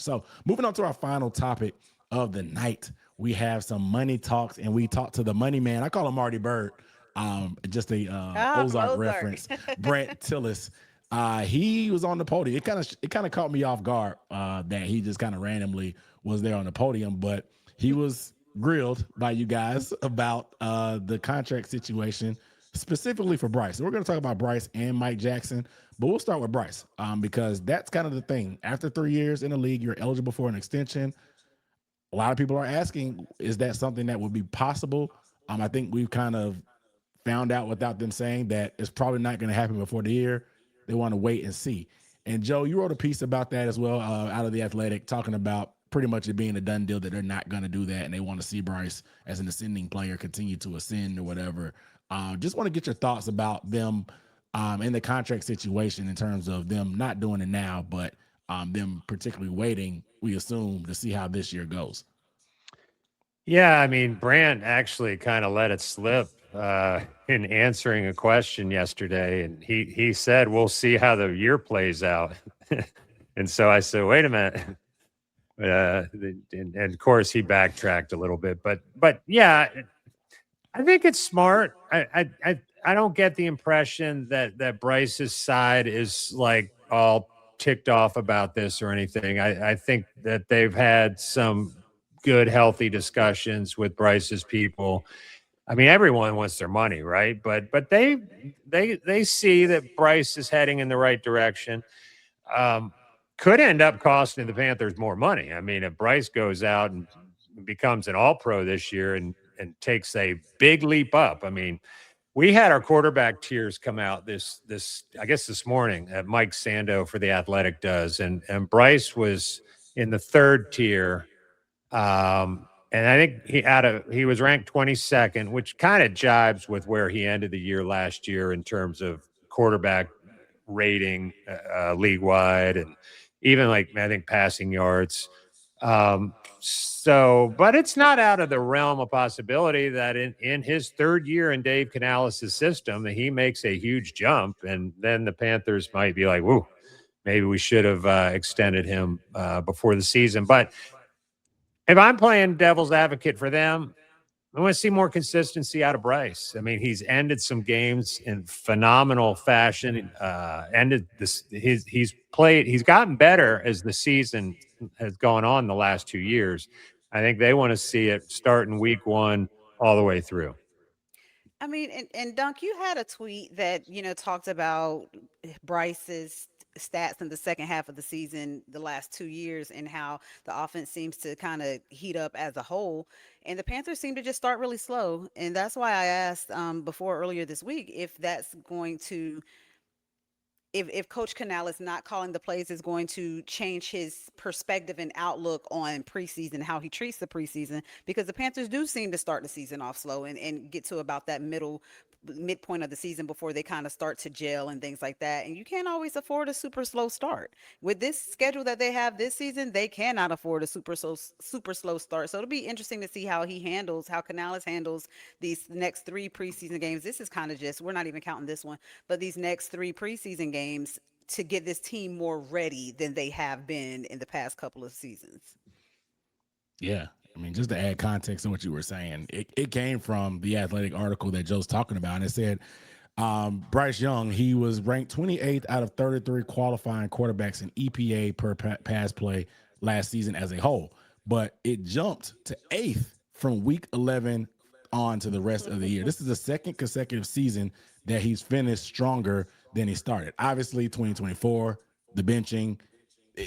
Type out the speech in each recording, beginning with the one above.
So moving on to our final topic of the night, we have some money talks, and we talked to the money man. I call him Marty Bird, just a From Ozark Ozark. reference. Brent Tillis. He was on the podium. It kind of caught me off guard that he just kind of randomly was there on the podium, but he was grilled by you guys about the contract situation specifically for Bryce. So we're going to talk about Bryce and Mike Jackson, but we'll start with Bryce because that's kind of the thing. After 3 years in the league, you're eligible for an extension. A lot of people are asking, is that something that would be possible? I think we've kind of found out without them saying that it's probably not going to happen before the year. They want to wait and see. And Joe, you wrote a piece about that as well out of The Athletic, talking about pretty much it being a done deal that they're not going to do that, and they want to see Bryce as an ascending player continue to ascend or whatever. Just want to get your thoughts about them in the contract situation in terms of them not doing it now, but them particularly waiting, we assume, to see how this year goes. Yeah, I mean, Brand actually kind of let it slip in answering a question yesterday, and he said, "We'll see how the year plays out." And so I said, "Wait a minute." And of course, he backtracked a little bit, but yeah, I think it's smart. I don't get the impression that Bryce's side is like all ticked off about this or anything. I think that they've had some good, healthy discussions with Bryce's people. I mean, everyone wants their money, right? But they see that Bryce is heading in the right direction. Um, could end up costing the Panthers more money. I mean, if Bryce goes out and becomes an All-Pro this year and takes a big leap up, I mean, we had our quarterback tiers come out this I guess this morning. Mike Sando for the Athletic does, and Bryce was in the third tier. And I think he was ranked 22nd, which kind of jibes with where he ended the year last year in terms of quarterback rating league wide, and even like I think passing yards. But it's not out of the realm of possibility that in his third year in Dave Canales' system, that he makes a huge jump, and then the Panthers might be like, "Whoa, maybe we should have extended him before the season." But if I'm playing devil's advocate for them, I want to see more consistency out of Bryce. I mean, he's ended some games in phenomenal fashion. Ended this. He's gotten better as the season has gone on the last 2 years. I think they want to see it start in week one all the way through. I mean, and Dunk, you had a tweet that, talked about Bryce's stats in the second half of the season, the last 2 years, and how the offense seems to kind of heat up as a whole. And the Panthers seem to just start really slow. And that's why I asked before earlier this week if that's going to if Coach Canales not calling the plays is going to change his perspective and outlook on preseason, how he treats the preseason, because the Panthers do seem to start the season off slow and get to about that midpoint of the season before they kind of start to gel and things like that. And you can't always afford a super slow start. With this schedule that they have this season, they cannot afford a super slow start. So it'll be interesting to see how Canales handles these next three preseason games. This is kind of just, we're not even counting this one, but these next three preseason games to get this team more ready than they have been in the past couple of seasons. Yeah. I mean, just to add context to what you were saying, it came from the Athletic article that Joe's talking about. And it said Bryce Young, he was ranked 28th out of 33 qualifying quarterbacks in EPA per pass play last season as a whole. But it jumped to 8th from week 11 on to the rest of the year. This is the second consecutive season that he's finished stronger than he started. Obviously, 2024, the benching,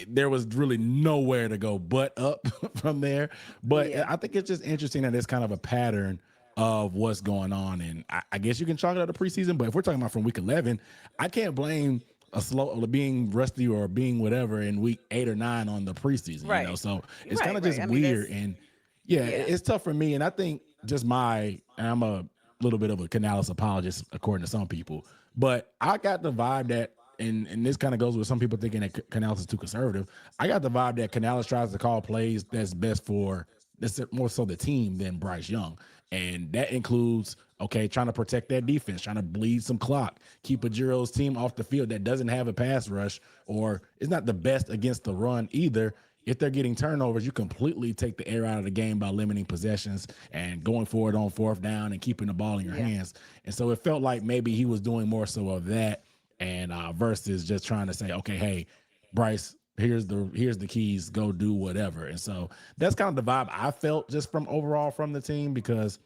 there was really nowhere to go but up from there. But Yeah. I think it's just interesting that it's kind of a pattern of what's going on. And I guess you can chalk it up to preseason, but if we're talking about from week 11, I can't blame a slow being rusty or being whatever in week 8 or 9 on the preseason, Right. So it's kind Right, of right. just I mean, weird. that's, And yeah, yeah. it's tough for me. And I think and I'm a little bit of a Canales apologist, according to some people, but I got the vibe that, and this kind of goes with some people thinking that Canales is too conservative. I got the vibe that Canales tries to call plays that's best for this more so the team than Bryce Young. And that includes, okay, trying to protect that defense, trying to bleed some clock, keep a Giro's team off the field that doesn't have a pass rush or is not the best against the run either. if they're getting turnovers, you completely take the air out of the game by limiting possessions and going forward on fourth down and keeping the ball in your Yeah. hands. And so it felt like maybe he was doing more so of that, and versus just trying to say, okay, hey, Bryce, here's the keys, go do whatever. And so that's kind of the vibe I felt just from overall from the team, because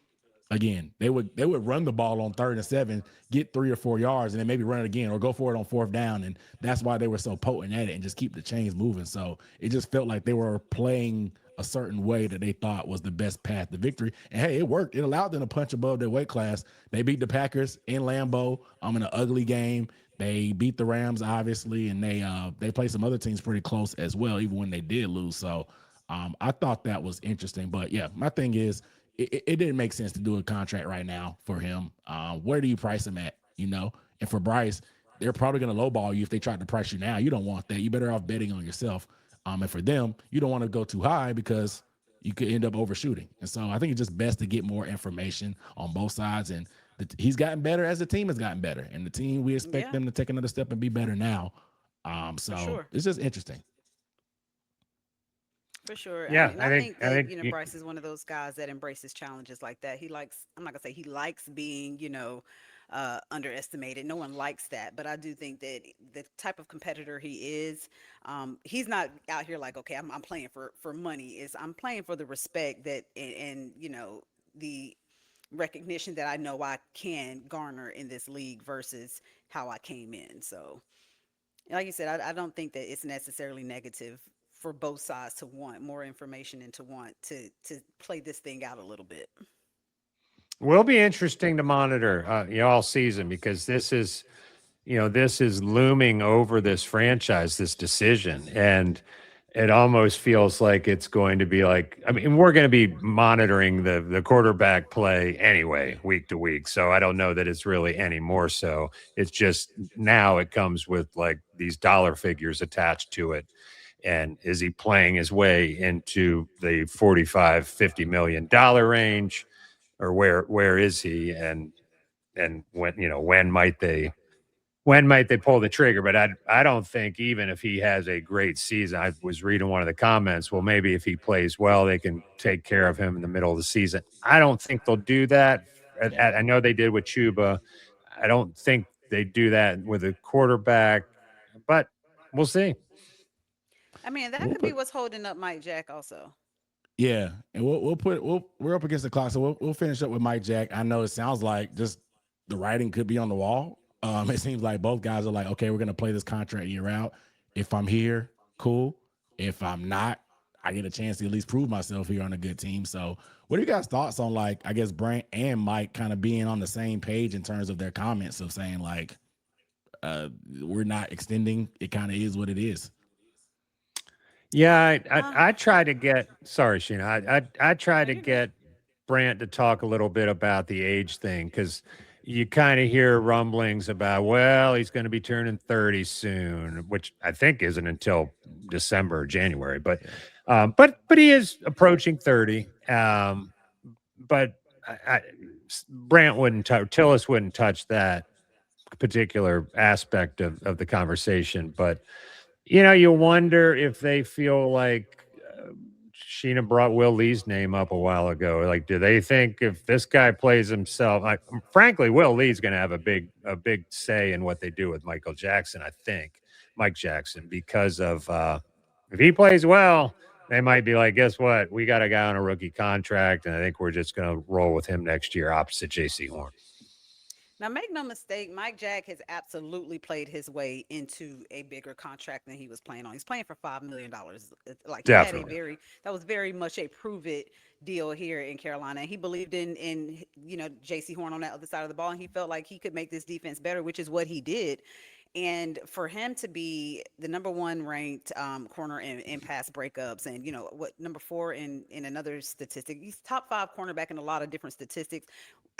again, they would run the ball on 3rd and 7, get 3 or 4 yards, and then maybe run it again or go for it on fourth down. And that's why they were so potent at it and just keep the chains moving. So it just felt like they were playing a certain way that they thought was the best path to victory. And hey, it worked. It allowed them to punch above their weight class. They beat the Packers in Lambeau in an ugly game. They beat the Rams, obviously, and they played some other teams pretty close as well, even when they did lose. So I thought that was interesting. But yeah, my thing is, it didn't make sense to do a contract right now for him. Where do you price him at? And for Bryce, they're probably going to lowball you if they tried to price you now. You don't want that. You better off betting on yourself. And for them, you don't want to go too high because you could end up overshooting. And so I think it's just best to get more information on both sides. And he's gotten better as the team has gotten better. And the team, we expect Yeah, them to take another step and be better now. for So sure. it's just interesting. For sure. Yeah, And I think I that, think Bryce is one of those guys that embraces challenges like that. He likes, I'm not gonna say he likes being, underestimated. No one likes that. But I do think that the type of competitor he is, he's not out here like, okay, I'm playing for money. Is I'm playing for the respect that and the recognition that I know I can garner in this league versus how I came in. So like you said, I don't think that it's necessarily negative for both sides to want more information and to want to play this thing out a little bit. will be interesting to monitor, all season because this is looming over this franchise, this decision, and it almost feels like it's going to be like, I mean, we're going to be monitoring the quarterback play anyway, week to week. So I don't know that it's really any more so. It's just now it comes with like these dollar figures attached to it. And is he playing his way into the 45, $50 million range, or where is he? And when might they pull the trigger? But I don't think even if he has a great season, I was reading one of the comments. Well, maybe if he plays well, they can take care of him in the middle of the season. I don't think they'll do that. Yeah. I know they did with Chuba. I don't think they do that with a quarterback, but we'll see. I mean, that We'll could be put what's holding up Mike Jack also. Yeah, and we're up against the clock, so we'll finish up with Mike Jack. I know it sounds like just the writing could be on the wall. It seems like both guys are like, okay, we're gonna play this contract year out. If I'm here, cool. If I'm not, I get a chance to at least prove myself here on a good team. So, what are you guys' thoughts on, like, I guess Brant and Mike kind of being on the same page in terms of their comments of saying like, we're not extending. It kind of is what it is. Yeah, Uh, I try to get sorry, Sheena. I try no, to you're good. get Brant to talk a little bit about the age thing because you kind of hear rumblings about, well, he's going to be turning 30 soon, which I think isn't until December or January, but Yeah. but he is approaching 30. But Brant wouldn't touch Tillis wouldn't touch that particular aspect of the conversation, but you wonder if they feel like Sheena brought Will Lee's name up a while ago. Like, do they think if this guy plays himself? Frankly, Will Lee's going to have a big say in what they do with Michael Jackson. I think Mike Jackson, because of if he plays well, they might be like, guess what? We got a guy on a rookie contract, and I think we're just going to roll with him next year, opposite J.C. Horn. Now, make no mistake, Mike Jack has absolutely played his way into a bigger contract than he was playing on. He's playing for $5 million. Like he had a Definitely. very that was very much a prove it deal here in Carolina. And he believed in J.C. Horn on that other side of the ball, and he felt like he could make this defense better, which is what he did. And for him to be the number one ranked corner in pass breakups, and what number four in another statistic, he's top five cornerback in a lot of different statistics.